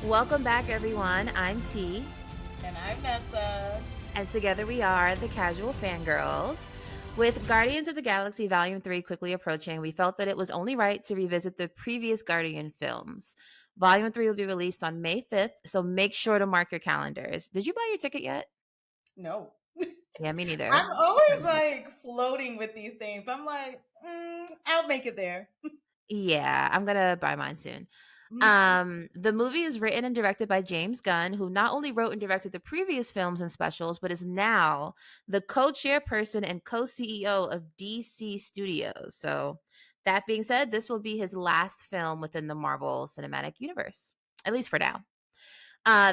Welcome back, everyone. I'm T, And I'm Nessa. and together we are the Casual Fangirls. With Guardians of the Galaxy Volume 3 quickly approaching, we felt that it was only right to revisit the previous Guardian films. Volume 3 will be released on May 5th, so make sure to mark your calendars. Did you buy your ticket yet? No. Yeah, me neither. I'm always like floating with these things. I'm like, I'll make it there. Yeah, I'm gonna buy mine soon. The movie is written and directed by James Gunn, who not only wrote and directed the previous films and specials, but is now the co-chairperson and co-CEO of DC Studios. So, that being said, this will be his last film within the Marvel Cinematic Universe, at least for now.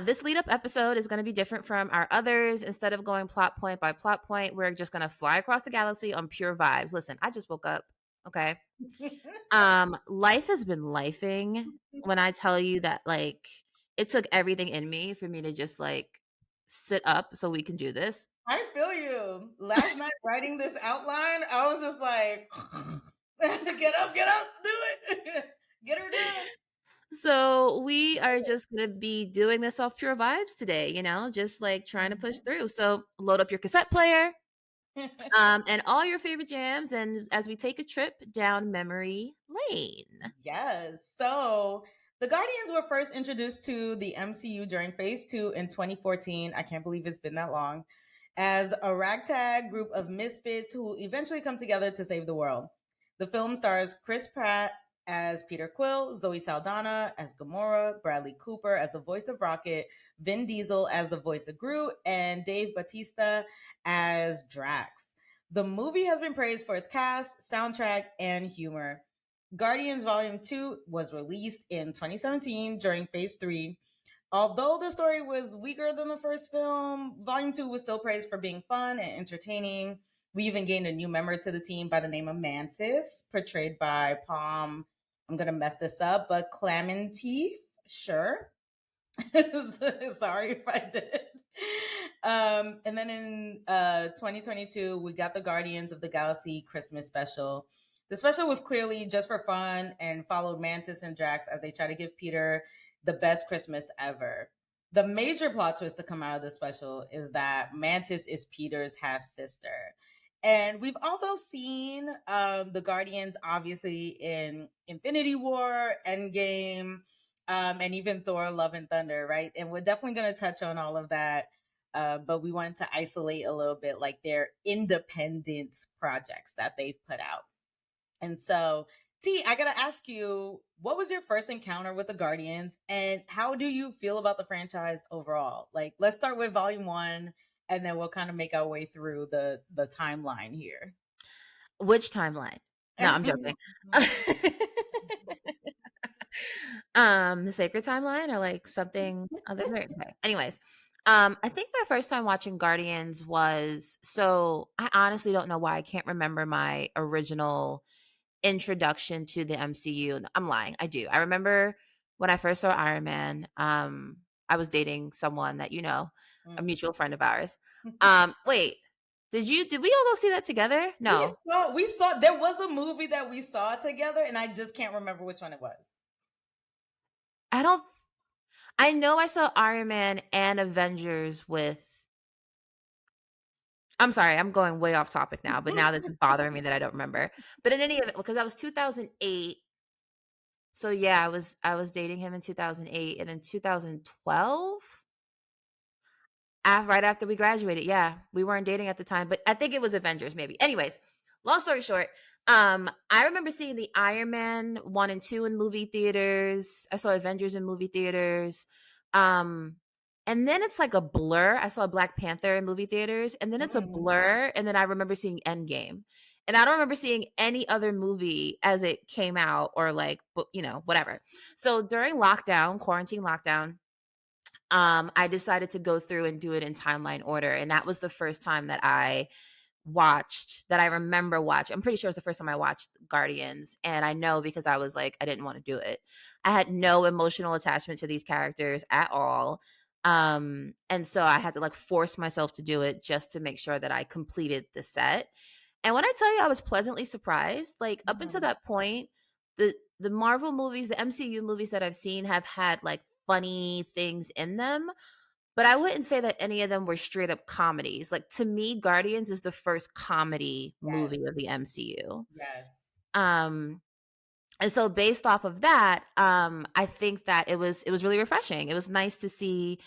This lead up episode is going to be different from our others. Instead of going plot point by plot point, we're just going to fly across the galaxy on pure vibes. Listen, I just woke up. Okay. Life has been lifing when I tell you that, like, it took everything in me for me to just, like, sit up so we can do this. I feel you. Last night writing this outline, I was just like, get up, do it. Get her done. So, we are just gonna be doing this off pure vibes today, just, like, trying to push through. So, load up your cassette player, and all your favorite jams, and as we take a trip down memory lane. Yes. So the Guardians were first introduced to the MCU during Phase 2 in 2014. I can't believe it's been that long. As a ragtag group of misfits who eventually come together to save the world. The film stars Chris Pratt as Peter Quill, Zoe Saldana as Gamora, Bradley Cooper as the voice of Rocket, Vin Diesel as the voice of Groot, and Dave Bautista as Drax. The movie has been praised for its cast, soundtrack, and humor. Guardians Volume 2 was released in 2017 during Phase 3. Although the story was weaker than the first film, Volume 2 was still praised for being fun and entertaining. We even gained a new member to the team by the name of Mantis, portrayed by Palm. I'm going to mess this up, but Clementif, sure. Sorry if I did. And then in 2022, we got the Guardians of the Galaxy Christmas special. The special was clearly just for fun and followed Mantis and Drax as they try to give Peter the best Christmas ever. The major plot twist to come out of the special is that Mantis is Peter's half sister. And we've also seen the Guardians, obviously, in Infinity War, Endgame, and even Thor: Love and Thunder, right? And we're definitely going to touch on all of that. But we wanted to isolate a little bit, like their independent projects that they've put out. And so, T, I got to ask you, what was your first encounter with the Guardians and how do you feel about the franchise overall? Like, let's start with Volume 1 and then we'll kind of make our way through the timeline here. Which timeline? No, I'm joking. The sacred timeline or like something other. Okay. Anyways, I think my first time watching Guardians was so I honestly don't know why I can't remember my original introduction to the MCU. I'm lying. I do. I remember when I first saw Iron Man. I was dating someone that a mutual friend of ours. Wait, did we all go see that together? No. We saw there was a movie that we saw together and I just can't remember which one it was. I don't I know I saw Iron Man and Avengers with I'm sorry, I'm going way off topic now, but now this is bothering me that I don't remember. But in any event, because that was 2008. So yeah, I was dating him in 2008 and then 2012 right after we graduated. Yeah, we weren't dating at the time, but I think it was Avengers maybe. Anyways, long story short, I remember seeing the Iron Man 1 and 2 in movie theaters. I saw Avengers in movie theaters. Um and then it's like a blur. I saw Black Panther in movie theaters, and then it's a Mm. blur, and then I remember seeing Endgame. And I don't remember seeing any other movie as it came out or like, whatever. So during lockdown, quarantine lockdown, I decided to go through and do it in timeline order. And that was the first time that I remember watching. I'm pretty sure it's the first time I watched Guardians. And I know because I was like, I didn't want to do it. I had no emotional attachment to these characters at all. And so I had to like force myself to do it just to make sure that I completed the set. And when I tell you I was pleasantly surprised, like up until Mhm. that point, the Marvel movies, the MCU movies that I've seen have had like funny things in them, but I wouldn't say that any of them were straight up comedies. Like, to me, Guardians is the first comedy movie Yes. of the MCU. Yes. Um, and so based off of that, I think that it was really refreshing. It was nice to see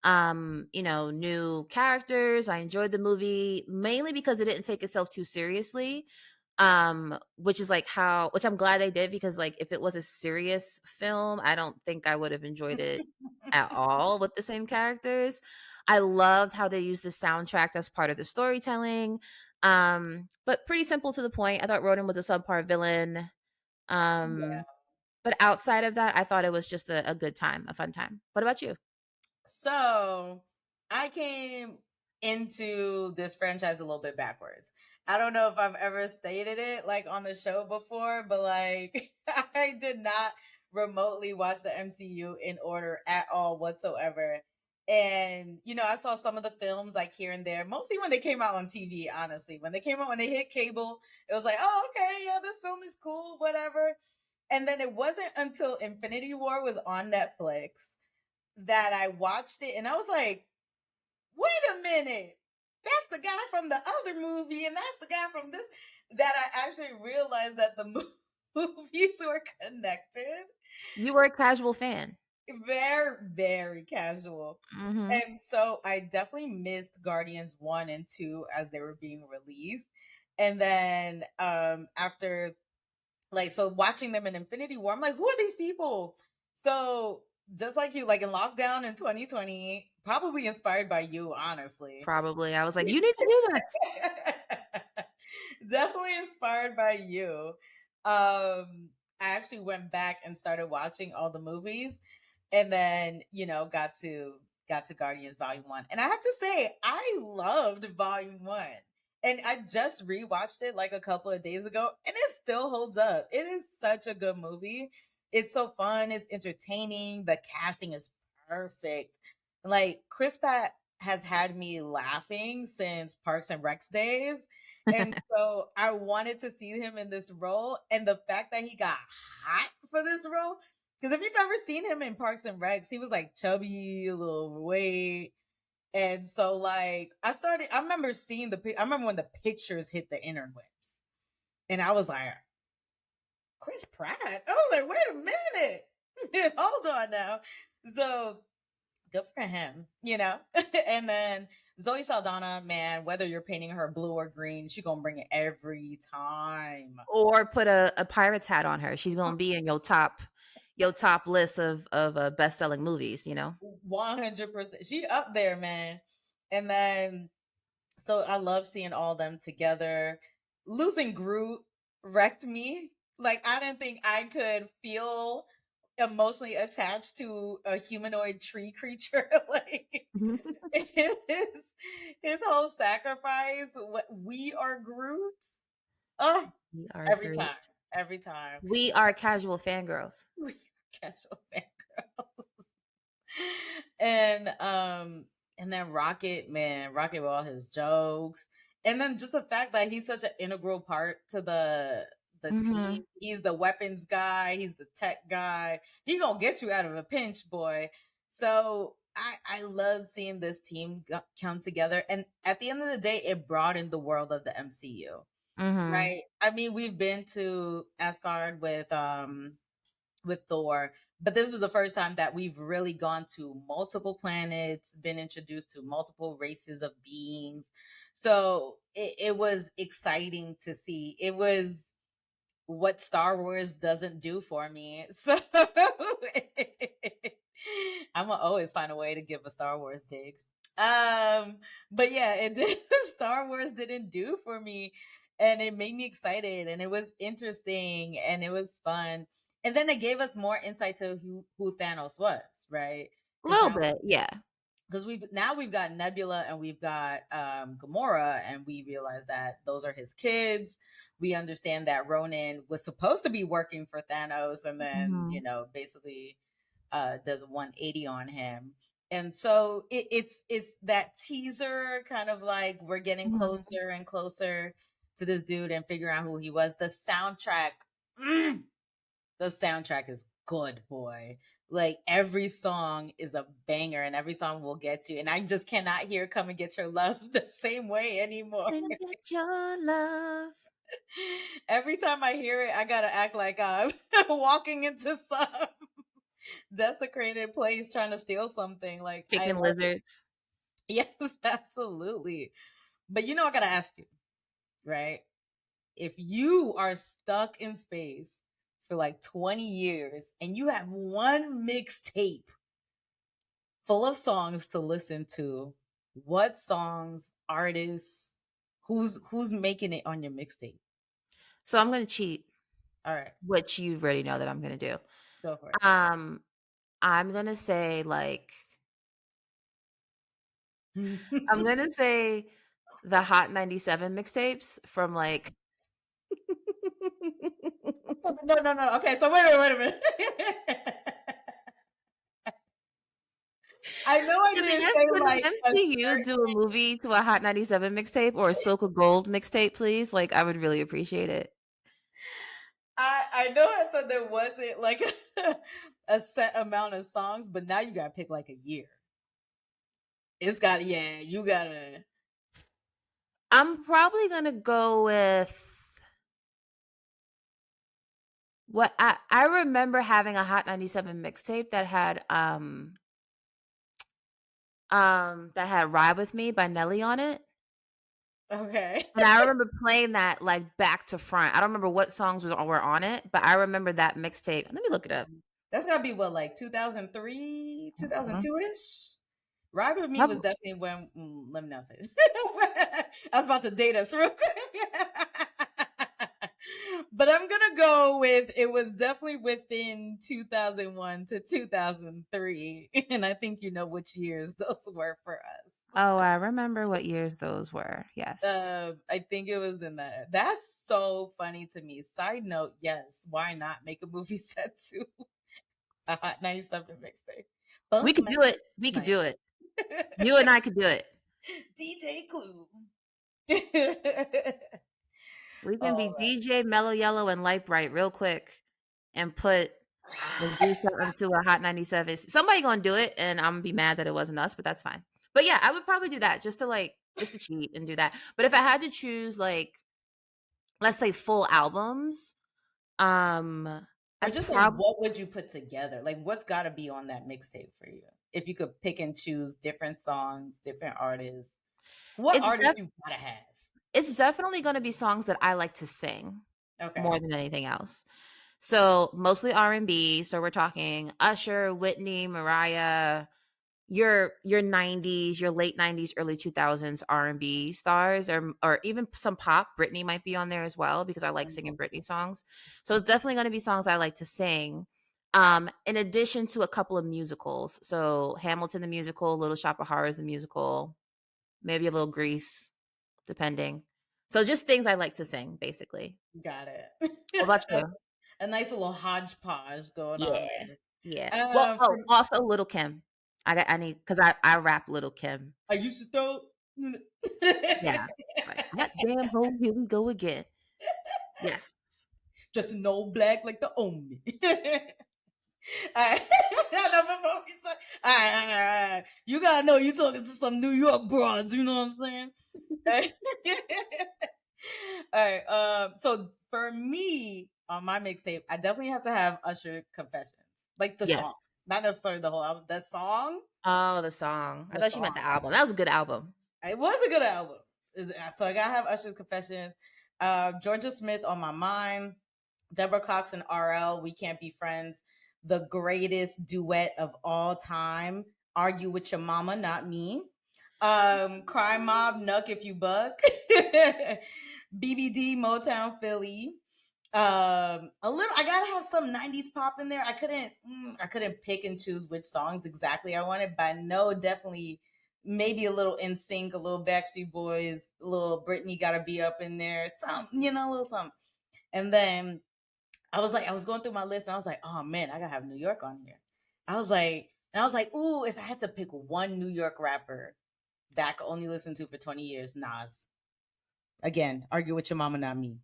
new characters. I enjoyed the movie mainly because it didn't take itself too seriously. Which is like how which I'm glad they did, because like if it was a serious film, I don't think I would have enjoyed it at all with the same characters. I loved how they used the soundtrack as part of the storytelling. But pretty simple to the point. I thought Ronan was a subpar villain. Um, but outside of that, I thought it was just a good time, a fun time. What about you? So I came into this franchise a little bit backwards. I don't know if I've ever stated it like on the show before, but like I did not remotely watch the MCU in order at all whatsoever. And I saw some of the films like here and there, mostly when they came out on TV, honestly. When they came out, when they hit cable, it was like, oh, okay, yeah, this film is cool, whatever. And then it wasn't until Infinity War was on Netflix that I watched it and I was like, wait a minute. That's the guy from the other movie and that's the guy from this, that I actually realized that the movies were connected. You were a casual fan. Very, very casual. Mhm. And so I definitely missed Guardians 1 and 2 as they were being released. And then after, like, so watching them in Infinity War, I'm like, who are these people? So just like you, like in lockdown in 2020, probably inspired by you, honestly. Probably. I was like, "You need to do this." Definitely inspired by you. I actually went back and started watching all the movies, and then got to Guardians Volume 1. And I have to say, I loved Volume 1. And I just rewatched it like a couple of days ago, and it still holds up. It is such a good movie. It's so fun, it's entertaining, the casting is perfect. Like Chris Pratt has had me laughing since Parks and Recs days. And so I wanted to see him in this role. And the fact that he got hot for this role, because if you've ever seen him in Parks and Recs, he was like chubby, a little overweight. And so like I remember seeing I remember when the pictures hit the interwebs. And I was like, Chris Pratt? I was like, wait a minute. Hold on now. So good for him. And then Zoe Saldana, man, whether you're painting her blue or green, she gonna bring it every time. Or put a pirate's hat on her. She's gonna be in your top list of best-selling movies, you know? 100%. She up there, man. And then so I love seeing all them together. Losing Groot wrecked me. Like I didn't think I could feel emotionally attached to a humanoid tree creature. Like his his whole sacrifice. We are Groot. Oh, We are every Groot. time, every time. We are casual fangirls. We are casual fangirl. And then Rocket, man, Rocket with all his jokes. And then just the fact that he's such an integral part to the team. Mhm. He's the weapons guy, he's the tech guy. He gonna get you out of a pinch, boy. So I love seeing this team come together. And at the end of the day, it broadened the world of the MCU. Mhm. Right. I mean, we've been to Asgard with Thor, but this is the first time that we've really gone to multiple planets, been introduced to multiple races of beings. So it was exciting to see. It was what Star Wars doesn't do for me. So I'm gonna always find a way to give a Star Wars dig. But yeah, it did. Star Wars didn't do for me, and it made me excited, and it was interesting, and it was fun. And then it gave us more insight to who Thanos was, right? A Because little now bit, yeah. we've got Nebula and we've got Gamora, and we realize that those are his kids. We understand that Ronan was supposed to be working for Thanos, and then Mhm. basically does a 180 on him. And so it's that teaser, kind of like we're getting Mhm. closer and closer to this dude and figuring out who he was. The soundtrack, mm, the soundtrack is good, boy. Like every song is a banger and every song will get you. And I just cannot hear Come and Get Your Love the same way anymore. And get your love. Every time I hear it, I gotta act like I'm walking into some desecrated place trying to steal something. Like I Kicking love it. lizards. Yes, absolutely. But I gotta ask you, right? If you are stuck in space for like 20 years and you have one mixtape full of songs to listen to, what songs, artists, who's making it on your mixtape? So I'm gonna cheat, All right, which you already know that I'm gonna do. go for it. Um, I'm gonna say, like I'm gonna say the Hot 97 mixtapes from, like No, no, no. Okay, so wait a minute. I know I Can the didn't M say can the like a MCU certain. do a movie to a Hot 97 mixtape or a Silk of Gold mixtape, please? Like, I would really appreciate it. I know I said there wasn't like a set amount of songs, but now you gotta pick like a year. It's got yeah, you gotta. I'm probably gonna go with what I remember having a Hot 97 mixtape that had "Ride With Me" by Nelly on it, Okay. and I remember playing that, like, back to front. I don't remember what songs were on it, but I remember that mixtape. Let me look it up. That's gotta be what, like 2003, Mhm. 2002 ish. Ride with Me was Prob definitely when. Let me not say. I was about to date us real quick, but I'm gonna go with it was definitely within 2001 to 2003, and I think you know which years those were for us. Oh, I remember what years those were, yes. I think it was in that. That's so funny to me. Side note, yes, why not make a movie set to a Hot 97 mixtape? We Bunk could my do it. We could night. do it. You and I could do it. DJ Clue. We can be All DJ, Mellow Yellow, and Light Bright real quick and do right. something to a Hot 97. Somebody gonna do it, and Imma be mad that it wasn't us, but that's fine. But yeah, I would probably do that just to cheat and do that. But if I had to choose, like, let's say full albums, Or I'd just like prob what would you put together? Like what's gotta be on that mixtape for you? If you could pick and choose different songs, different artists, what it's artists def you gotta have? it's definitely gonna be songs that I like to sing Okay. more than anything else. So, mostly R&B, so we're talking Usher, Whitney, Mariah, your 90s, your late 90s, early 2000s R&B stars or even some pop. Britney might be on there as well because I like singing Britney songs. So it's definitely going to be songs I like to sing. In addition to a couple of musicals. So Hamilton the musical, Little Shop of Horrors the musical, maybe a little Grease depending. So just things I like to sing basically. Got it. What about you? A nice little hodgepodge going on Yeah. there. Yeah. Well, For oh, also Little Kim. I need cuz I rap Little Kim. I used to throw. Yeah. Like, "Hot damn hoe, here we go again." Yes. Just an old black like the omen. Alright. No, before we start. Alright. You gotta know you talking to some New York broads, you know what I'm saying? Alright. Alright. So for me, on my mixtape, I definitely have to have Usher Confessions. Like the Yes. song. Not necessarily the whole album. The song. Oh, the song. I The thought you meant song. the album. That was a good album. It was a good album. So I gotta have Usher Confessions. Georgia Smith on my mind. Deborah Cox and RL, We Can't Be Friends. The greatest duet of all time. Argue with Your Mama, Not Me. Crime Mob, Nuck If You Buck. BBD, Motown Philly. A little. I gotta have some '90s pop in there. I couldn't pick and choose which songs exactly I wanted, but I know definitely maybe a little NSYNC, a little Backstreet Boys, a little Britney gotta be up in there. Some, a little something. And then I was going through my list and I was like, oh man, I gotta have New York on here. I was like, ooh, if I had to pick one New York rapper that I could only listen to for 20 years, Nas. Again, argue with your mama, not me.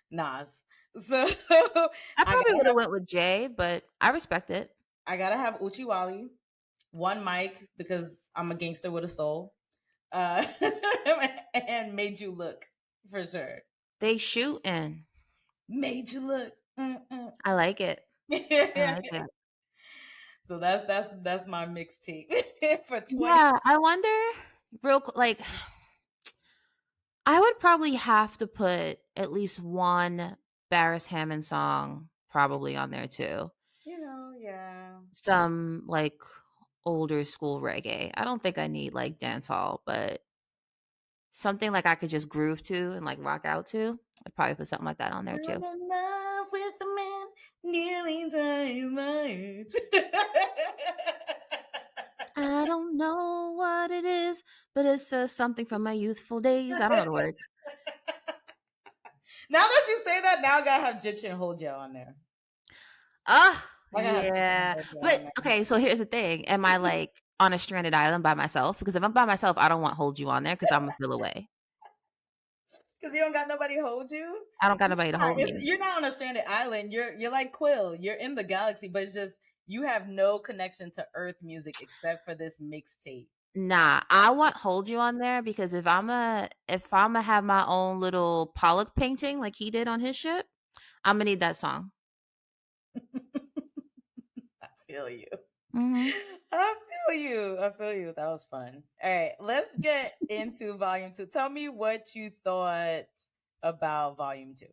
Nas. So I I probably gotta would have have went with Jay, but I respect it. I gotta have Uchiwali, one mic because I'm a gangster with a soul, uh, and made you look for sure. They shooting. Made you look. Mm-mm. I like it. I like it. So that's my mixtape for 20. Yeah, I wonder like I would probably have to put at least one Barris Hammond song probably on there too. Yeah. Some like older school reggae. I don't think I need like dancehall, but something like I could just groove to and like rock out to. I'd probably put something like that on there I'm too. in love with a man nearly twice my age. I don't know what it is, but it's something from my youthful days. I don't know the words. Now that you say that, now I gotta have Egyptian Hojo on there. Oh, I gotta have Egyptian yeah. Hojo But on there. okay, so here's the thing. Am I like on a stranded island by myself? Because if I'm by myself, I don't want hold you on there because I'm a feel away. Because you don't got nobody hold you. I don't got nobody to hold me. You're not on a stranded island. You're like Quill. You're in the galaxy, but it's just you have no connection to Earth music except for this mixtape. Nah, I want hold you on there because if I'ma have my own little Pollock painting like he did on his ship, Imma need that song. I feel you. Mhm. I feel you. I feel you. That was fun. All right, let's get into volume two. Tell me what you thought about volume two.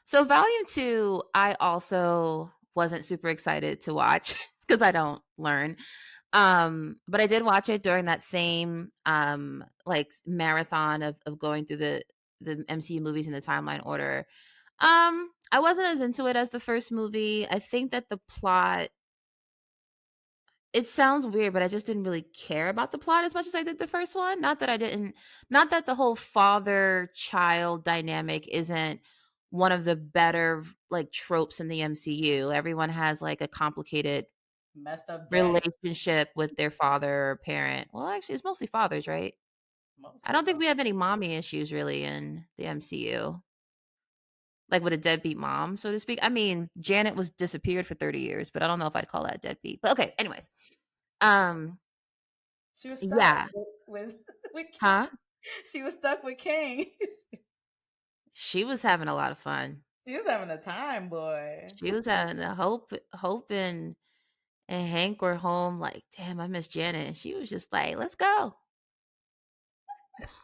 So volume 2, I also wasn't super excited to watch because I don't learn. But I did watch it during that same, like, marathon of going through the MCU movies in the timeline order. I wasn't as into it as the first movie. I think that the plot it sounds weird, but I just didn't really care about the plot as much as I did the first one. Not that the whole father-child dynamic isn't one of the better, like, tropes in the MCU. Everyone has, like, a complicated Messed up daddy. relationship with their father or parent. Well, actually, it's mostly fathers, right? I Mostly don't think fun. we have any mommy issues really in the MCU, like, with a deadbeat mom, so to speak. I mean, Janet was disappeared for 30 years, but I don't know if I'd call that deadbeat. But okay, anyways. Um, She was stuck yeah. with with Huh? she was stuck with Kane. She was having a lot of fun. She was having a time, boy. She was having a Hope and Hank were home like, "Damn, I miss Janet." And she was just like, "Let's go."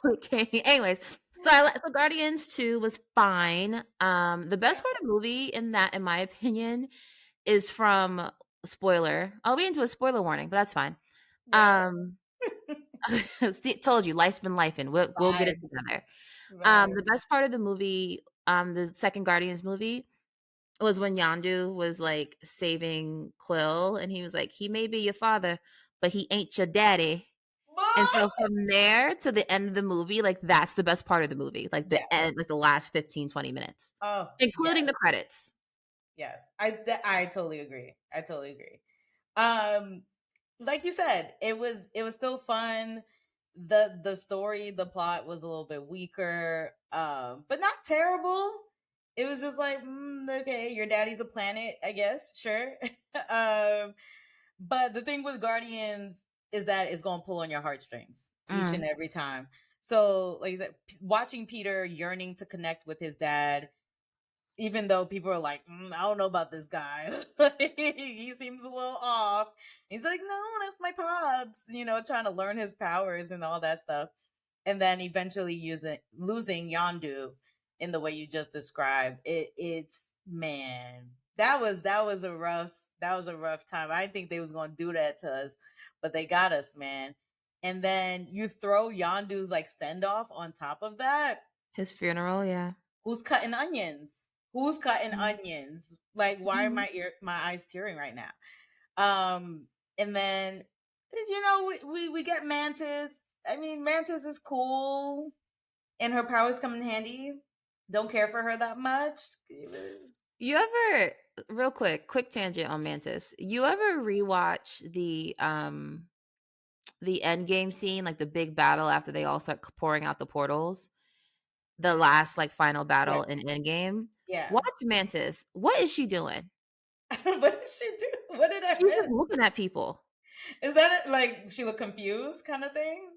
Okay. Anyways, so Guardians 2 was fine. The best Yeah. part of the movie in that, in my opinion, is from spoiler. I'll be into a spoiler warning, but that's fine. Yeah. Um, told you, life's been life, and we'll get it Vibes. together. The Vibes. best part of the movie, the second Guardians movie, was when Yondu was, like, saving Quill, and he was like, "He may be your father, but he ain't your daddy." And so from there to the end of the movie, like, that's the best part of the movie, like, Yeah. the end, like, the last 15, 20 minutes, Oh, including yes. the credits. Yes. I totally agree. I totally agree. Um like you said, it was still fun. The story, the plot was a little bit weaker, but not terrible. It was just like, okay, your daddy's a planet, I guess, sure. um, but the thing with Guardians is that it's gonna pull on your heartstrings each and Mm, every time. So, like you said, watching Peter yearning to connect with his dad, even though people are like, I don't know about this guy. He seems a little off. He's like, no, that's my pops, trying to learn his powers and all that stuff. And then eventually losing Yondu in the way you just described. It's man, that was a rough time. I didn't think they was gonna do that to us, but they got us, man. And then you throw Yondu's like send off on top of that. his funeral, yeah. Who's cutting onions? Who's cutting Mhm. onions? Like, why are Mhm. my eyes tearing right now? And then we get Mantis. I mean, Mantis is cool, and her powers come in handy. Don't care for her that much. You ever real quick tangent on Mantis. You ever rewatch the Endgame scene, like, the big battle after they all start pouring out the portals? The last, like, final Yeah, battle in Endgame? yeah. Watch Mantis. What is she doing? What did she do? What did I She's just miss? looking at people. Is that it, like she looked confused kind of thing?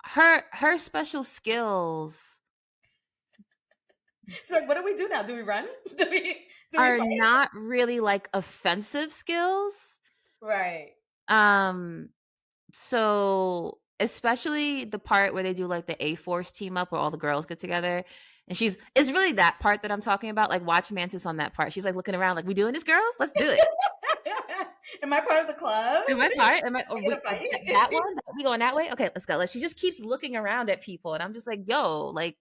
Her special skills She's like, "What do we do now? Do we run? Do we are fight?" not really, like, offensive skills. Right. Um, so especially the part where they do, like, the A-Force team up where all the girls get together, and it's really that part that I'm talking about, like, watch Mantis on that part. She's, like, looking around like, "We doing this, girls? Let's do it." Am I part of the club? Am I part? Am I I are get we a fight? that one? We going that way? Okay, let's go. Like, she just keeps looking around at people, and I'm just like, "Yo," like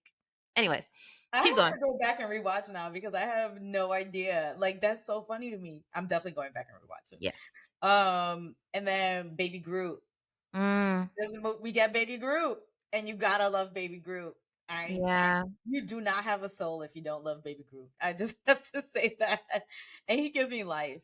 anyways, I keep have going. to go back and rewatch now because I have no idea. Like that's so funny to me. I'm definitely going back and rewatching. Yeah. And then Baby Groot. Mm, We get Baby Groot, and you gotta love Baby Groot. yeah. You do not have a soul if you don't love Baby Groot. I just have to say that, and he gives me life.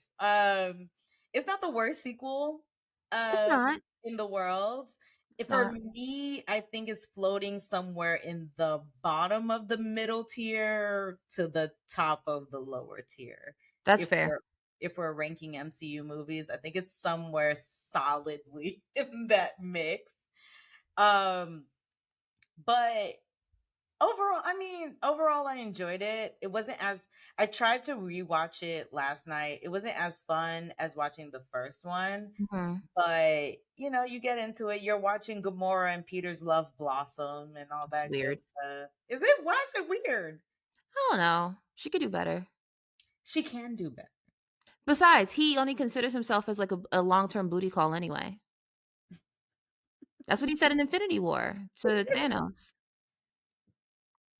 It's not the worst sequel, It's not. in the world. It's For not. me, I think it's floating somewhere in the bottom of the middle tier to the top of the lower tier. That's If fair. we're if we're ranking MCU movies, I think it's somewhere solidly in that mix. Um, but overall I enjoyed it. It wasn't as I tried to rewatch it last night. It wasn't as fun as watching the first one, Mhm. but you get into it. You're watching Gamora and Peter's love blossom and all It's that good weird. stuff. Why is it weird? I don't know. She could do better. She can do better. Besides, he only considers himself as, like, a long-term booty call anyway. That's what he said in Infinity War to Thanos.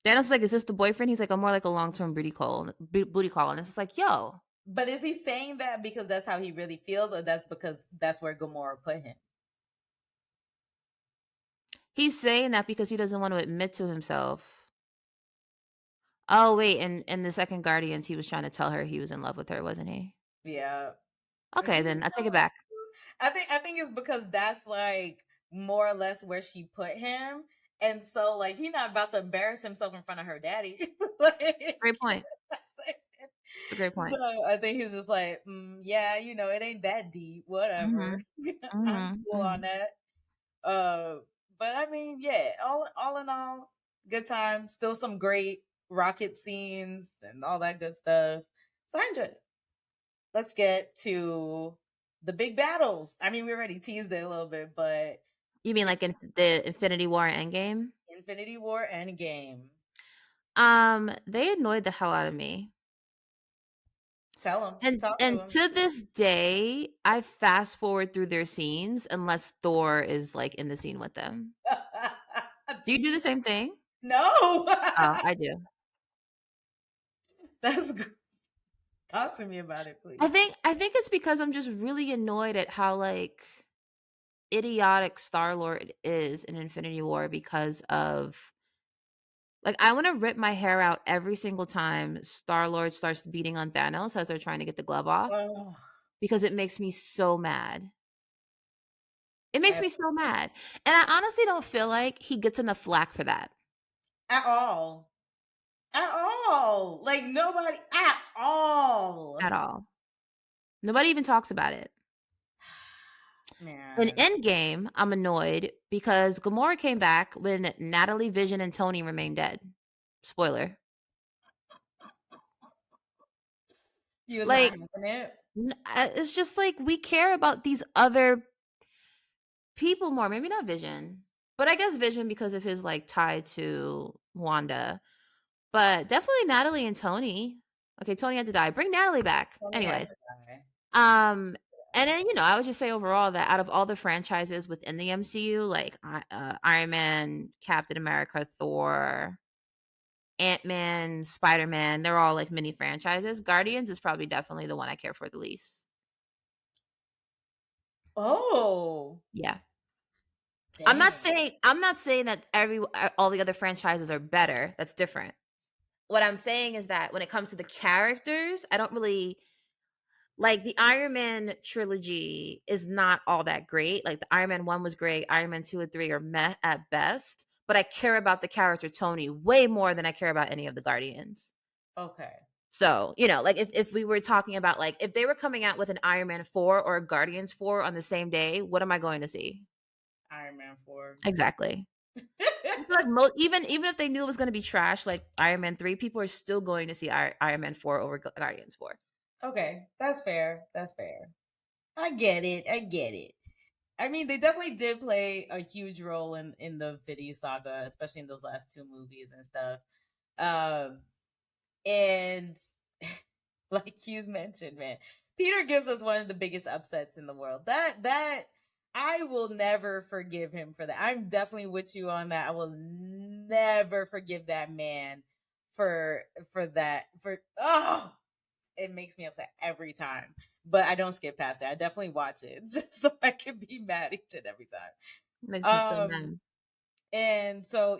Thanos was like, "Is this the boyfriend?" He's like, "I'm more like a long-term booty call," and it's just like, "Yo." But is he saying that because that's how he really feels, or that's because that's where Gamora put him? He's saying that because he doesn't want to admit to himself. Oh, wait, in the second Guardians, he was trying to tell her he was in love with her, wasn't he? Yeah. And Okay, she's then I take it like, back. I think it's because that's like more or less where she put him. And so like he's not about to embarrass himself in front of her daddy. Like Great point. It's a great point. so I think he's just like, yeah, it ain't that deep. Whatever. Mhm. I'm Mhm. cool on Mhm. that. Uh but I mean, yeah, all in all, good time. Still some great rocket scenes and all that good stuff. So I enjoyed it. Let's get to the big battles. I mean, we already teased it a little bit, but You mean like in the Infinity War Endgame? Infinity War Endgame. They annoyed the hell out of me. Tell them. Talk to And them. to this day, I fast forward through their scenes unless Thor is, like, in the scene with them. Do Do you do you? the same thing? No. Oh, I do. That's talk to me about it, I please. think I think it's because I'm just really annoyed at how, like, idiotic Star-Lord is in Infinity War because of like, I wanna rip my hair out every single time Star-Lord starts beating on Thanos as they're trying to get the glove off, Oh, because it makes me so mad. It makes at, me so mad, and I honestly don't feel like he gets enough flack for that, at all. At all. Like nobody at all. at all. Nobody even talks about it. In Man. Endgame, I'm annoyed because Gamora came back when Natalie, Vision, and Tony remained dead. Spoiler. He was not Like, having it. it's just like we care about these other people more. Maybe not Vision, but I guess Vision because of his like tie to Wanda. But definitely Natalie and Tony. Okay, Tony had to die. Bring Natalie back. Tony had Anyways, to die. um, and then I would just say overall that out of all the franchises within the MCU, like Iron Man, Captain America, Thor, Ant-Man, Spider-Man, they're all like mini franchises. Guardians is probably definitely the one I care for the least. Oh, Yeah. dang. I'm not saying that all the other franchises are better. That's different. What I'm saying is that when it comes to the characters, I don't really like the Iron Man trilogy is not all that great. Like the Iron Man 1 was great, Iron Man 2 and 3 are meh at best, but I care about the character Tony way more than I care about any of the Guardians. Okay. So, like if we were talking about like if they were coming out with an Iron Man 4 or a Guardians 4 on the same day, what am I going to see? Iron Man 4. Exactly. I feel like even if they knew it was going to be trash, like Iron Man 3, people are still going to see Iron Man 4 over Guardians 4. Okay, that's fair. That's fair. I get it. I get it. I mean, they definitely did play a huge role in the Infinity Saga, especially in those last two movies and stuff. Um, and like you mentioned, man, Peter gives us one of the biggest upsets in the world. That I will never forgive him for that. I'm definitely with you on that. I will never forgive that man for that. For oh, it makes me upset every time. But I don't skip past it. I definitely watch it just so I can be mad at it every time. Makes me so Um, mad. and so,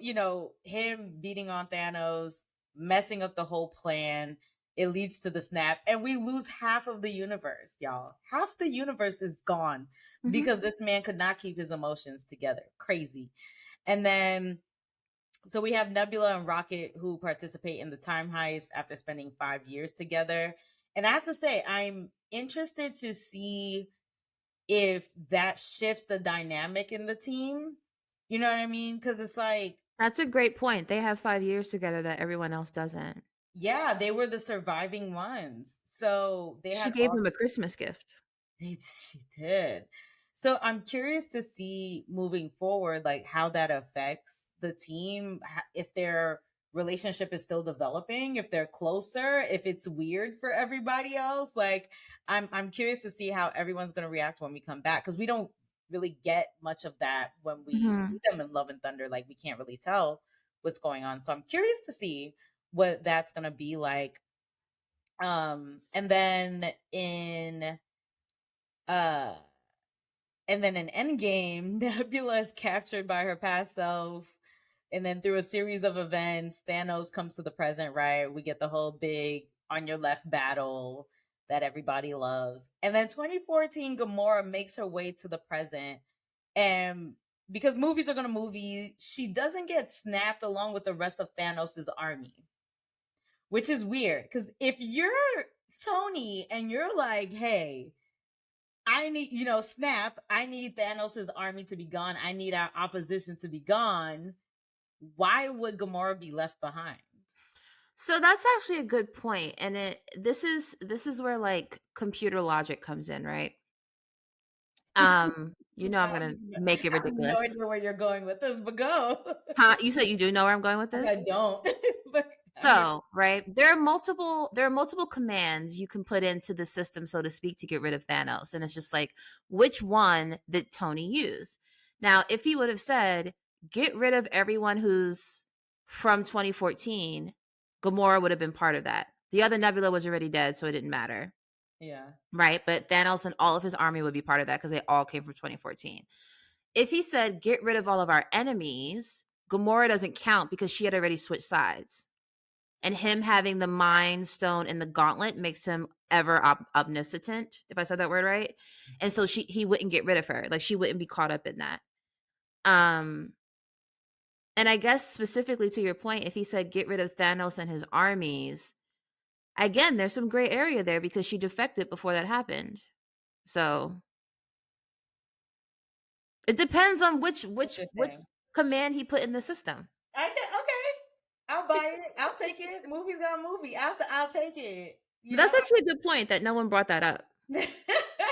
him beating on Thanos, messing up the whole plan, it leads to the snap, and we lose half of the universe, y'all. Half the universe is gone Mhm. because this man could not keep his emotions together. Crazy. And then so we have Nebula and Rocket who participate in the time heist after spending 5 years together. And I have to say, I'm interested to see if that shifts the dynamic in the team. You know what I mean? Because it's like, That's a great point. They have 5 years together that everyone else doesn't. yeah, they were the surviving ones. So they She had gave all him a Christmas gift. She did. So I'm curious to see moving forward, like how that affects the team, if their relationship is still developing, if they're closer, if it's weird for everybody else. Like I'm curious to see how everyone's going to react when we come back because we don't really get much of that when we see Mhm. them in Love and Thunder. Like we can't really tell what's going on. So I'm curious to see what that's going to be like. And then uh in Endgame, Nebula is captured by her past self. And then through a series of events, Thanos comes to the present, right? We get the whole big on your left battle that everybody loves. And then 2014, Gamora makes her way to the present. And because movies are going to movie, she doesn't get snapped along with the rest of Thanos' army, which is weird. Because if you're Tony and you're like, hey, I need, snap. I need Thanos' army to be gone. I need our opposition to be gone. Why would Gamora be left behind? So that's actually a good point, and this is where like computer logic comes in, right? I'm gonna make it I have no ridiculous. idea where you're going with this, but go. Huh? You said you do know where I'm going with I said this? I don't, but I'm here. So, right, there are multiple commands you can put into the system, so to speak, to get rid of Thanos, and it's just like which one did Tony use? Now, if he would have said get rid of everyone who's from 2014, Gamora would have been part of that. The other Nebula was already dead, so it didn't matter, Yeah. right? But Thanos and all of his army would be part of that because they all came from 2014. If he said get rid of all of our enemies, Gamora doesn't count because she had already switched sides, and him having the mind stone and the gauntlet makes him ever omniscient, if I said that word right. And so he wouldn't get rid of her, like she wouldn't be caught up in that. um and I guess specifically to your point, if he said get rid of Thanos and his armies, again there's some gray area there because she defected before that happened. So it depends on which Interesting. command he put in the system. Okay. I'll buy it. I'll take it. The movie's got a movie. I'll take it. But that's actually a good point that no one brought that up.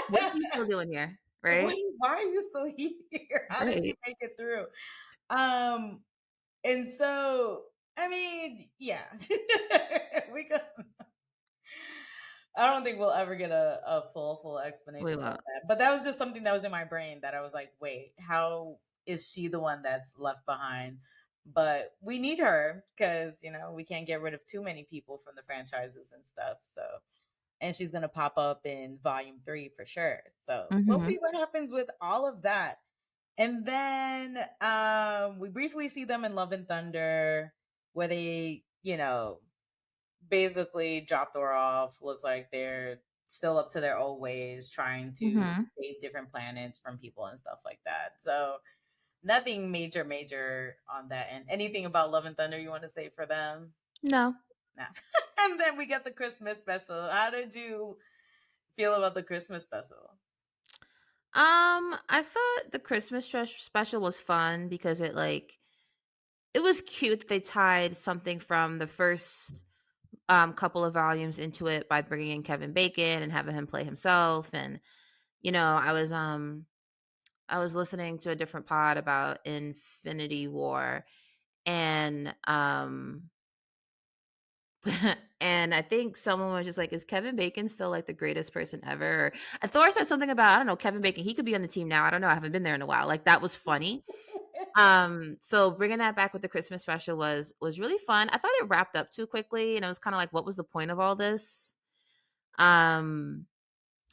What are you still doing here, right? Why are you still here? How did you Right. make it through? Um, and so I mean, yeah, we could. I don't think we'll ever get a full We explanation about will. that. But that was just something that was in my brain that I was like, wait, how is she the one that's left behind? But we need her because we can't get rid of too many people from the franchises and stuff. So and she's gonna pop up in volume 3 for sure. So we'll Mhm. see what happens with all of that. And then we briefly see them in Love and Thunder, where they, basically dropped her off. Looks like they're still up to their old ways, trying to Mhm. save different planets from people and stuff like that. So nothing major on that end. Anything about Love and Thunder you want to say for them? No. No. And then we get the Christmas special. How did you feel about the Christmas special? I thought the special was fun because it was cute that they tied something from the first couple of volumes into it by bringing in Kevin Bacon and having him play himself. And I was listening to a different pod about Infinity War, and and I think someone was just like, "Is Kevin Bacon still like the greatest person ever?" Or Thor said something about, I don't know, Kevin Bacon. He could be on the team now. I don't know. I haven't been there in a while. Like that was funny. So bringing that back with the Christmas special was really fun. I thought it wrapped up too quickly, and it was kind of like, what was the point of all this? Um,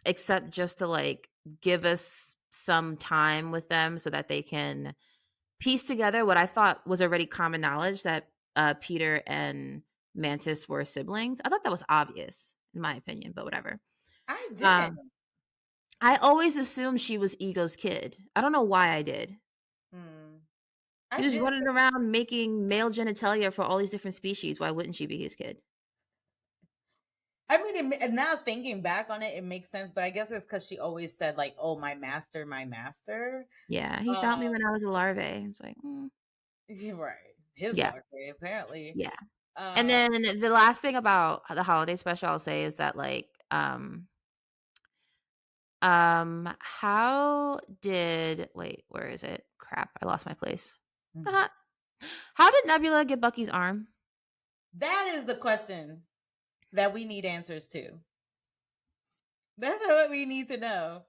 except just to give us some time with them so that they can piece together what I thought was already common knowledge that Peter and Mantis were siblings. I thought that was obvious, in my opinion, but whatever. I Um, didn't. I always assumed she was Ego's kid. I don't know why I did. Hmm. He I was did. running around making male genitalia for all these different species. Why wouldn't she be his kid? I mean, and now thinking back on it, it makes sense. But I guess it's because she always said like, "Oh, my master, my master." Yeah, he found me Uh, when I was a larvae. It's like, right. His yeah, larvae, apparently. yeah. And Uh, then the last thing about the holiday special I'll say is that how did wait, where is it? Crap, I lost my place. Uh-huh. How did Nebula get Bucky's arm? that is the question that we need answers to. That's what we need to know.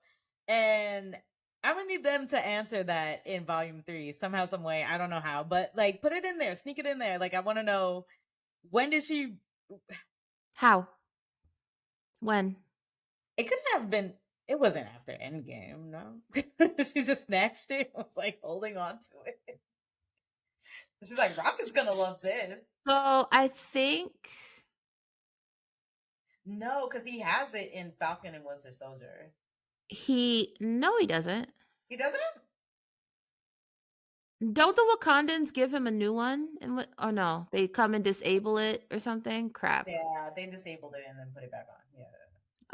And I'm gonna need them to answer that in volume 3 somehow, some way. I don't know how, but like put it in there, sneak it in there. Like I want to know, when did she? How? When? It couldn't have been. It wasn't after Endgame, no. She just snatched it. And was like holding on to it. She's like, Rocket's gonna love this. So I think No, because he has it in Falcon and Winter Soldier. he no, he doesn't. He doesn't. Don't the Wakandans give him a new one? And what? Oh no, they come and disable it or something. Crap. Yeah, they disabled it and then put it back on. Yeah,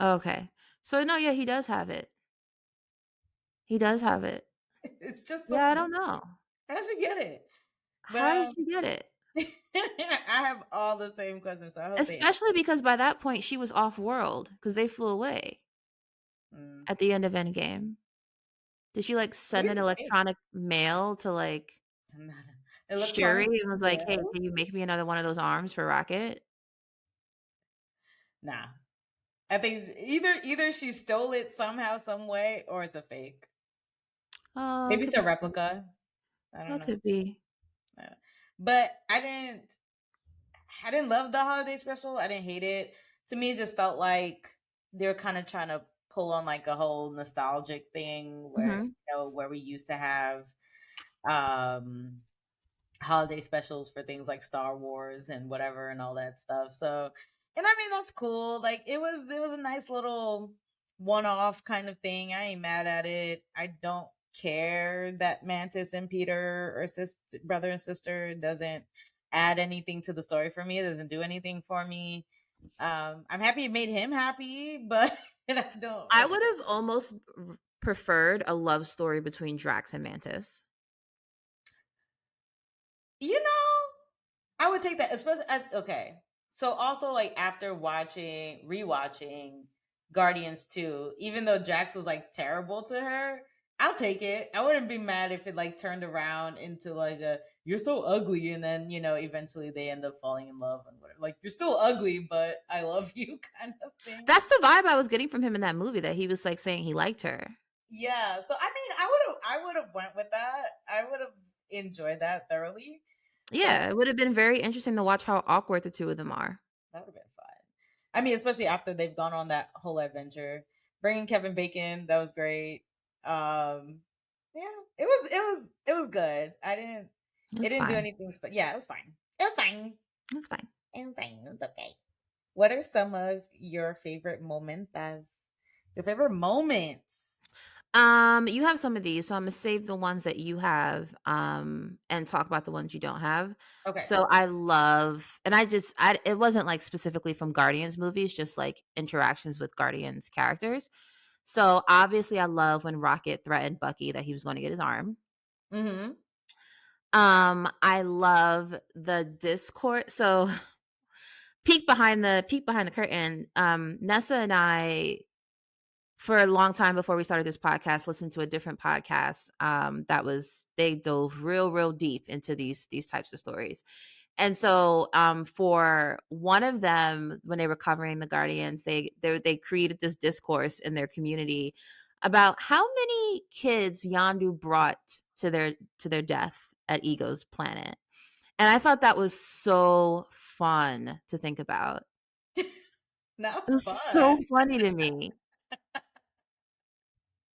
Okay. So no, yeah, he does have it. He does have it. it's just so Yeah, I don't weird. know. How'd you get it? But How did you get it? I have all the same questions, so I hope they. Especially because by that point she was off world because they flew away Mm. at the end of Endgame. Did she send Maybe an it's fake. electronic mail to Shuri Electronic and was like, "Hey, mail. can you make me another one of those arms for Rocket?" Nah, I think either she stole it somehow, some way, or it's a fake. Oh, Maybe it's could a be. replica. I don't That know. could be. But I didn't love the holiday special. I didn't hate it. To me, it just felt like they were kind of trying to pull on like a whole nostalgic thing where Mhm. where we used to have um holiday specials for things like Star Wars and whatever and all that stuff. So, and I mean that's cool. Like it was a nice little one-off kind of thing. I ain't mad at it. I don't care that Mantis and Peter are brother and sister. It doesn't add anything to the story for me. It doesn't do anything for me. I'm happy it made him happy, but and I don't I whatever. would have almost preferred a love story between Drax and Mantis. You know, I would take that, especially okay. So also like after rewatching Guardians 2, even though Jax was like terrible to her, I'll take it. I wouldn't be mad if it like turned around into like a you're so ugly and then, eventually they end up falling in love and whatever. Like you're still ugly, but I love you kind of thing. That's the vibe I was getting from him in that movie, that he was saying he liked her. Yeah. So I mean, I would have went with that. I would have enjoyed that thoroughly. But Yeah, it would have been very interesting to watch how awkward the two of them are. that would have been fun. I mean, especially after they've gone on that whole adventure. Bringing Kevin Bacon, that was great. Um, yeah, it was good. It It's didn't do fine. anything, but yeah, it was fine. It was fine. It's fine. It was fine. It was okay. What are some of your favorite moments? You have some of these, so I'm gonna save the ones that you have, and talk about the ones you don't have. Okay. So I love, and I it wasn't like specifically from Guardians movies, just like interactions with Guardians characters. So obviously, I love when Rocket threatened Bucky that he was going to get his arm. Mm-hmm. I love the Discord. So peek behind the curtain. Nessa and I, for a long time before we started this podcast, listened to a different podcast that was they dove real deep into these types of stories. And so for one of them, when they were covering the Guardians, they created this discourse in their community about how many kids Yandu brought to their death at Ego's planet. And I thought that was so fun to think about. It Not was so fun. funny to me.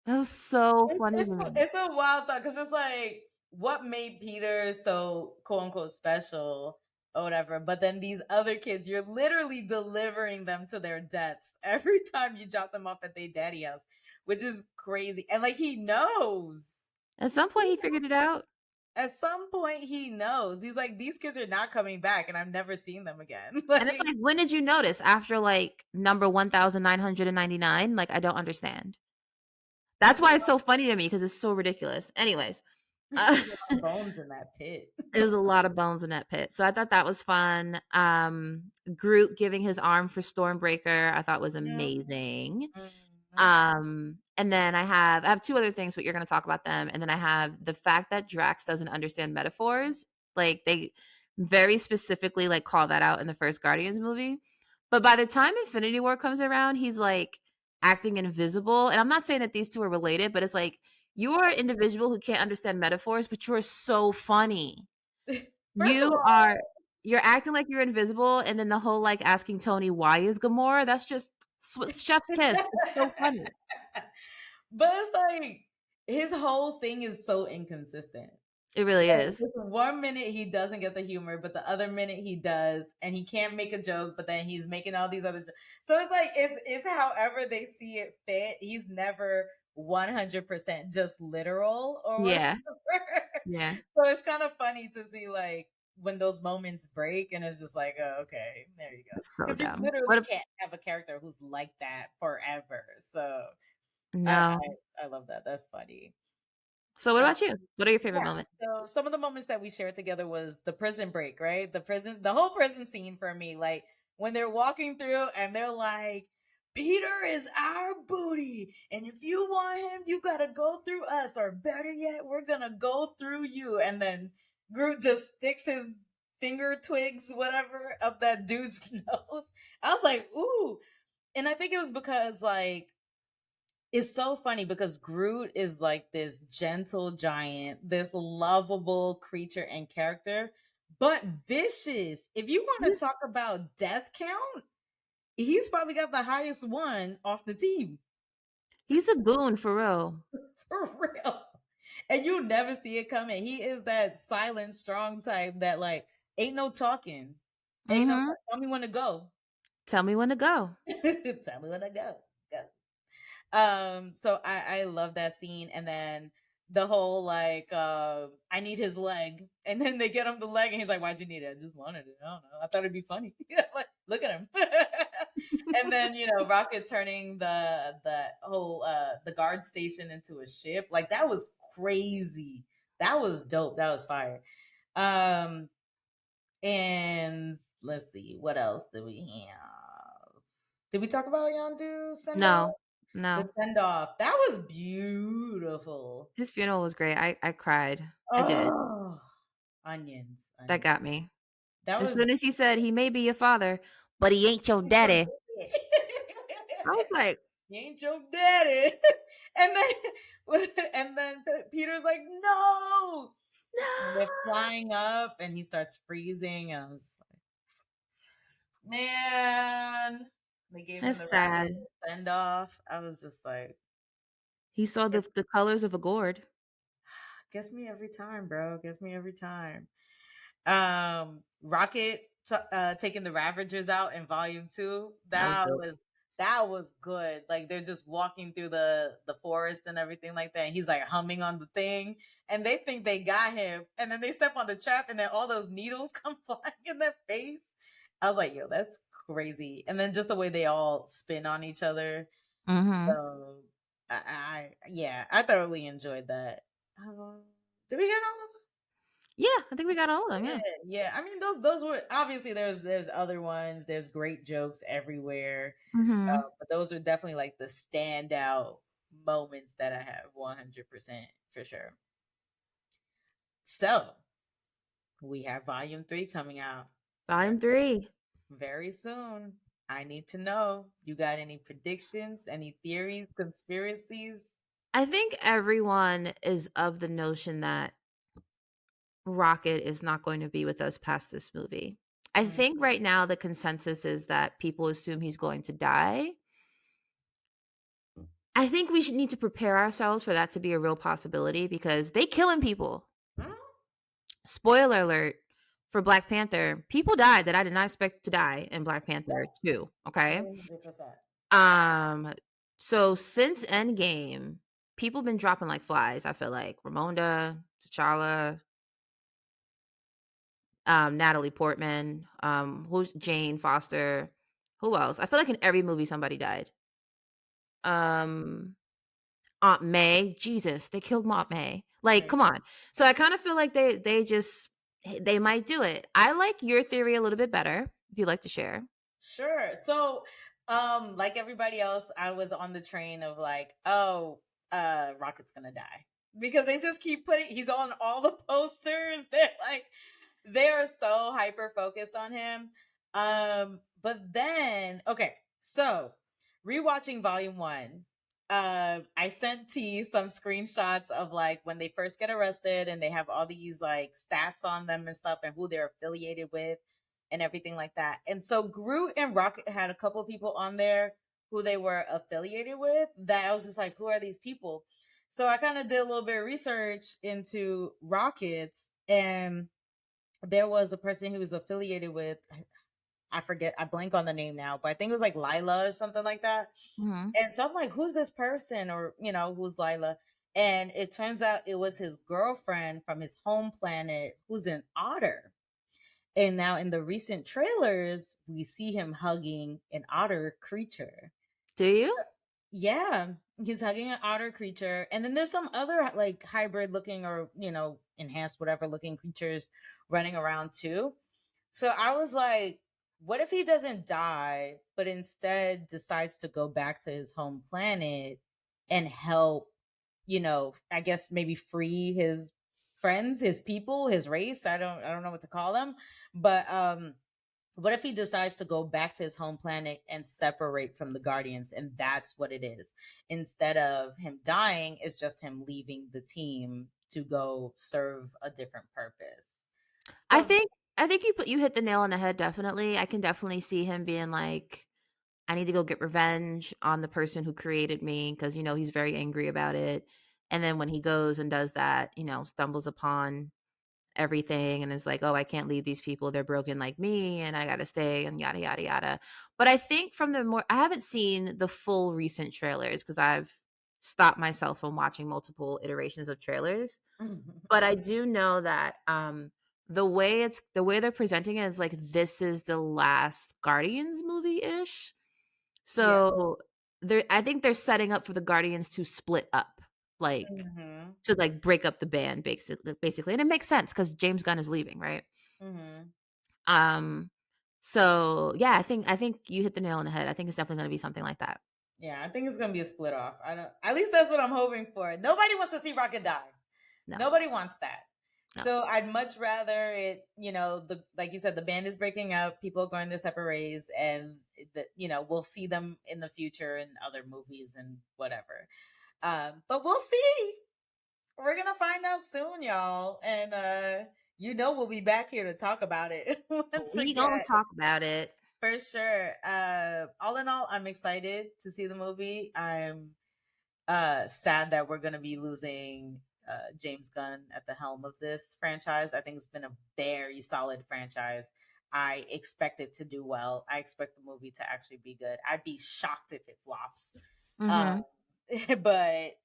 It was so It's funny it's to a me. it's a wild thought because it's like what made Peter so quote unquote special or whatever, but then these other kids, you're literally delivering them to their deaths every time you drop them off at their daddy house, which is crazy. And like he knows. At some point, he figured it out, At some point he knows. He's like, these kids are not coming back and I've never seen them again. and it's Like like, when did you notice? After, like, number 1,999? Like, I don't understand. there's That's a why it's so funny to me because it's so ridiculous. Anyways, uh, there's a lot of bones in that pit. there's a lot of bones in that pit, so I thought that was fun. Groot giving his arm for Stormbreaker, I thought was Yeah. amazing. Mhm. And then I have 2 other things, but you're gonna talk about them, and then I have the fact that Drax doesn't understand metaphors. Like, they very specifically, like, call that out in the first Guardians movie. But by the time Infinity War comes around, he's, like, acting invisible, and I'm not saying that these 2 are related, but it's like, you are an individual who can't understand metaphors, but you are so funny. First of You are you're acting like you're invisible, and then the whole, like, asking Tony, "Why is Gamora?" That's just chef's kiss. It's so funny. but it's like his whole thing is so inconsistent. It really Like, is. just one minute he doesn't get the humor, but the other minute he does, and he can't make a joke, but then he's making all these other jokes. So it's like it's however they see it fit. He's never 100% just literal or whatever. Yeah, yeah. So it's kind of funny to see like when those moments break, and it's just like, oh, okay, there you go. It's so Because you dumb. literally can't have a character who's like that forever. So I No. I, I love that. That's funny. So what Uh, about you? What are your favorite yeah. moments? So some of the moments that we shared together was the prison break, right? The whole prison scene for me, like when they're walking through and they're like, Peter is our booty. And if you want him, you gotta go through us. Or better yet, we're gonna go through you. And then Groot just sticks his finger twigs, whatever, up that dude's nose. I was like, ooh. And I think it was because like it's so funny because Groot is like this gentle giant, this lovable creature and character, but vicious. If you want to He's talk about death count, he's probably got the highest one off the team. he's a goon for real. For real. And you never see it coming. He is that silent, strong type that like ain't no talking. Ain't no Mhm. tell me when to go. Tell me when to go. Tell me when to go. Go. So I love that scene, and then the whole like I need his leg, and then they get him the leg, and he's like, "Why'd you need it? I just wanted it. I don't know. I thought it'd be funny. Like, look at him." And then Rocket turning the whole the guard station into a ship, like that was crazy. That was dope. That was fire. Um, and let's see, what else do we have? Did we talk about Yondu send off? No. The No. send off. That was beautiful. His funeral was great. I cried. I did. Oh, onions, That onions. got me. That As was soon as he said, "He may be your father, but he ain't your daddy." I was like, he ain't your daddy. And then Peter's like, no. And they're "No." flying up and he starts freezing. And I was like, man. They gave him That's the rapid sad. send off. I was just like, He saw the colors of a gourd. gets me every time, bro. Gets me every time. Rocket taking the Ravagers out in Volume 2. That was That dope. was That was good. Like they're just walking through the forest and everything like that. And he's like humming on the thing, and they think they got him, and then they step on the trap, and then all those needles come flying in their face. I was like, yo, that's crazy. And then just the way they all spin on each other. Mhm. So yeah, I thoroughly enjoyed that. Did we get all of them? Yeah, I think we got all of them, Yeah, yeah. yeah. I mean, those were obviously there's other ones. There's great jokes everywhere, Mhm. but those are definitely like the standout moments that I have 100% for sure. So we have Volume 3 coming out Volume 3. very soon. I need to know. You got any predictions? Any theories? Conspiracies? I think everyone is of the notion that Rocket is not going to be with us past this movie. I Mm, think right now the consensus is that people assume he's going to die. I think we should need to prepare ourselves for that to be a real possibility because they killing people. mm, Spoiler alert for Black Panther, people died that I did not expect to die in Black Panther 2, okay? 100%. Um so since Endgame, people been dropping like flies, I feel like. Ramonda, T'Challa, Natalie Portman, who's Jane Foster, who else? I feel like in every movie somebody died. Um Aunt May, Jesus, they killed Aunt May. Like, come on. So I kind of feel like they just they might do it. I like your theory a little bit better, if you'd like to share. Sure. So, like everybody else, I was on the train of like, oh, Rocket's gonna die because they just keep putting. He's on all the posters. They're like, they are so hyper focused on him. But then, okay, so rewatching Volume 1. I sent T some screenshots of like when they first get arrested and they have all these like stats on them and stuff and who they're affiliated with and everything like that. And so Groot and Rocket had a couple people on there who they were affiliated with that I was just like, who are these people? So I kind of did a little bit of research into Rockets, and there was a person who was affiliated with, I forget, I blank on the name now, but I think it was like Lila or something like that. Mhm. And so I'm like, who's this person? Or, who's Lila? And it turns out it was his girlfriend from his home planet who's an otter. And now in the recent trailers, we see him hugging an otter creature. Do you? Yeah, he's hugging an otter creature. And then there's some other like hybrid looking or, enhanced whatever looking creatures running around too. So I was like, what if he doesn't die, but instead decides to go back to his home planet and help, I guess maybe free his friends, his people, his race. I don't know what to call them. But what if he decides to go back to his home planet and separate from the Guardians? And that's what it is. Instead of him dying, it's just him leaving the team to go serve a different purpose. I So think I think you hit the nail on the head, definitely. I can definitely see him being like, "I need to go get revenge on the person who created me," because he's very angry about it. And then when he goes and does that, stumbles upon everything and is like, "Oh, I can't leave these people. They're broken like me and I got to stay," and yada yada yada. But I think from the more I haven't seen the full recent trailers because I've stopped myself from watching multiple iterations of trailers. But I do know that the way they're presenting it is like this is the last Guardians movie-ish. yeah. So I think they're setting up for the Guardians to split up. Like Mhm. to like break up the band basically. And it makes sense because James Gunn is leaving, right? Mhm. Um so yeah, I think you hit the nail on the head. I think it's definitely gonna be something like that. Yeah, I think it's gonna be a split off. I don't. At least that's what I'm hoping for. Nobody wants to see Rocket die. No, Nobody wants that. no. So I'd much rather it. The like you said, the band is breaking up. People are going their separate ways, and we'll see them in the future in other movies and whatever. But we'll see. We're gonna find out soon, y'all, and we'll be back here to talk about it once We gonna again. talk about it. For sure. All in all, I'm excited to see the movie. I'm sad that we're gonna be losing James Gunn at the helm of this franchise. I think it's been a very solid franchise. I expect it to do well. I expect the movie to actually be good. I'd be shocked if it flops. Um, Mhm. but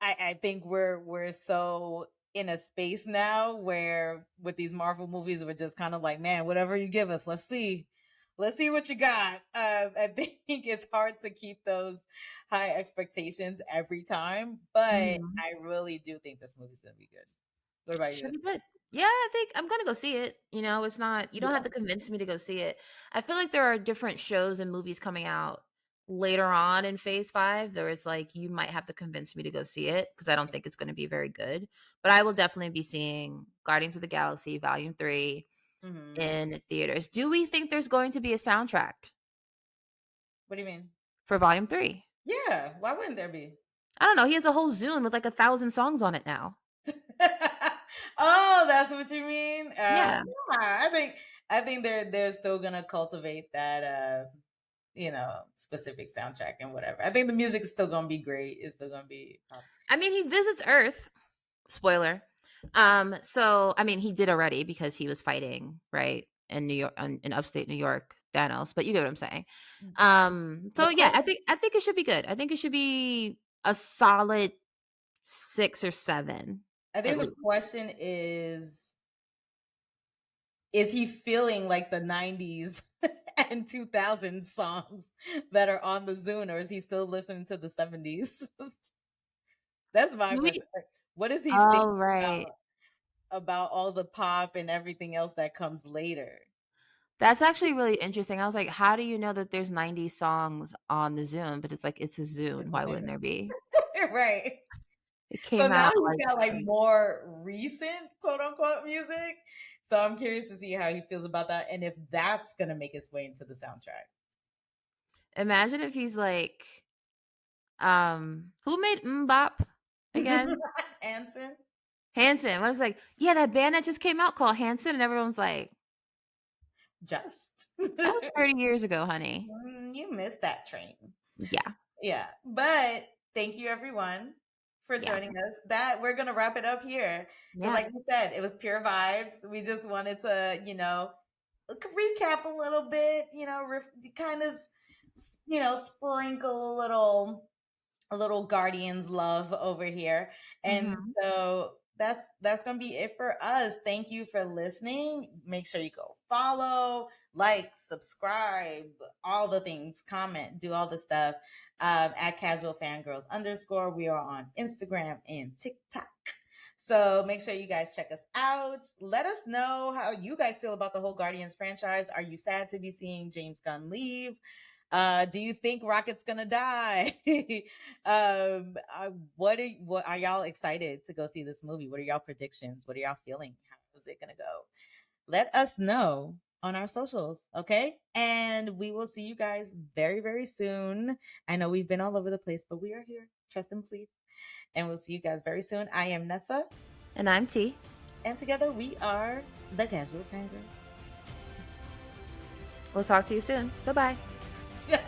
I think we're so in a space now where with these Marvel movies we're just kind of like, man, whatever you give us, let's see what you got. I think it's hard to keep those high expectations every time, but Mhm. I really do think this movie's gonna be good. What about Should you? be good. Yeah, I think I'm gonna go see it. It's not, you don't have Yeah. to convince me to go see it. I feel like there are different shows and movies coming out later on in phase 5. There is like you might have to convince me to go see it because I don't think it's gonna be very good. But I will definitely be seeing Guardians of the Galaxy Volume 3 Hmm. in theaters. Do we think there's going to be a soundtrack What do you mean? for Volume 3? Yeah, why wouldn't there be? I don't know. He has a whole Zune with like 1,000 songs on it now. Oh, that's what you mean. Yeah. Yeah, I think they're still gonna cultivate that specific soundtrack and whatever. I think the music's still gonna be great. It's still gonna be I mean, he visits Earth. Spoiler. So I mean, he did already because he was fighting right in New York, in upstate New York, Thanos. But you get what I'm saying. the So yeah, I question. think I think it should be good. I think it should be a solid 6 or 7 I at think the least. question is he feeling like the 90s and 2000 songs that are on the Zune, or is he still listening to the 70s? That's my Maybe. question. Like, what does he think Oh right. about all the pop and everything else that comes later? That's actually really interesting. I was like, how do you know that there's 90 songs on the Zune? But it's like it's a Zune. It's the Why name wouldn't of there be? it. Right. It So came now out he's like got like more recent quote unquote music. So I'm curious to see how he feels about that and if that's gonna make its way into the soundtrack. imagine if he's like, who made Mbop again? Anson? Hanson. I was like, yeah, that band that just came out called Hanson, and everyone's like, Just. that was 30 years ago, honey. You missed that train. Yeah, Yeah. But thank you everyone for yeah, joining us. That we're gonna wrap it up here. Because yeah. like we said, it was pure vibes. We just wanted to, recap a little bit, kind of, sprinkle a little Guardians love over here. And Mhm. so that's gonna be it for us. Thank you for listening. Make sure you go follow, like, subscribe, all the things, comment, do all the stuff. At casual fangirls underscore. We are on Instagram and TikTok. So make sure you guys check us out. Let us know how you guys feel about the whole Guardians franchise. Are you sad to be seeing James Gunn leave? Do you think Rocket's gonna die? What are y'all excited to go see this movie? What are y'all predictions? What are y'all feeling? How is it gonna go? Let us know on our socials, okay? And we will see you guys very, very soon. I know we've been all over the place, but we are here. Trust and believe. And we'll see you guys very soon. I am Nessa, And I'm T. and together we are the Casual Fangirls. We'll talk to you soon. Bye bye.